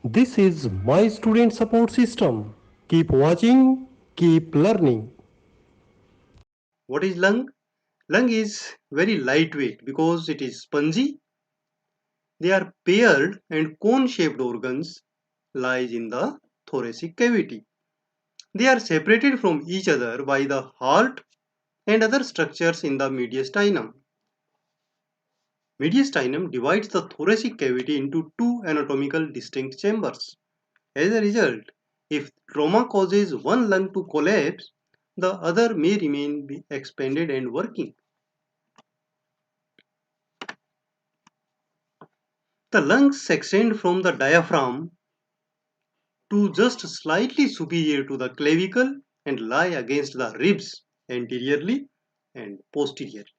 This is my student support system. Keep watching, keep learning. What is lung? Lung is very lightweight because it is spongy. They are paired and cone-shaped organs lies in the thoracic cavity. They are separated from each other by the heart and other structures in the mediastinum. Mediastinum divides the thoracic cavity into two anatomical distinct chambers. As a result, if trauma causes one lung to collapse, the other may remain expanded and working. The lungs extend from the diaphragm to just slightly superior to the clavicle and lie against the ribs anteriorly and posteriorly.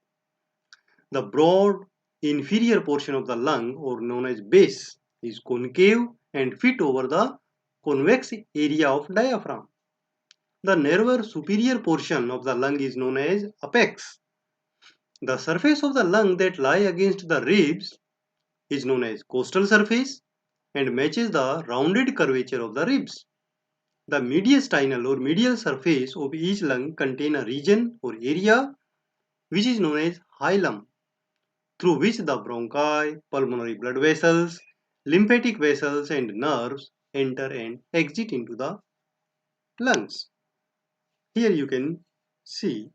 The broad inferior portion of the lung, or known as base, is concave and fit over the convex area of diaphragm. The narrower superior portion of the lung is known as apex. The surface of the lung that lie against the ribs is known as costal surface and matches the rounded curvature of the ribs. The mediastinal or medial surface of each lung contain a region or area which is known as hilum, through which the bronchi, pulmonary blood vessels, lymphatic vessels and nerves enter and exit into the lungs. Here you can see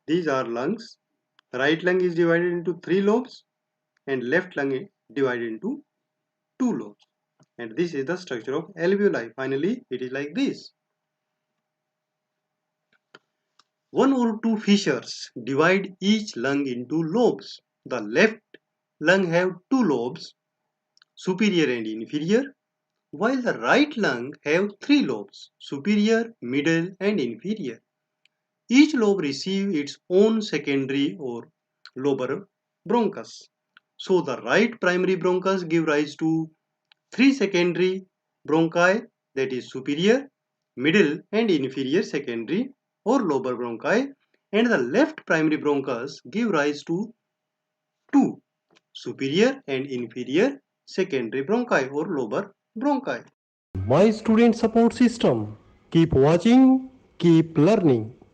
these are lungs. Right lung is divided into three lobes and left lung is divided into two lobes. And this is the structure of alveoli. Finally, it is like this. One or two fissures divide each lung into lobes. The left lung have two lobes, superior and inferior, while the right lung have three lobes, superior, middle and inferior. Each lobe receives its own secondary or lobar bronchus. So the right primary bronchus give rise to three secondary bronchi, that is superior, middle and inferior secondary or lobar bronchi, and the left primary bronchus give rise to two superior and inferior secondary bronchi or lobar bronchi. My student support system. Keep watching, keep learning.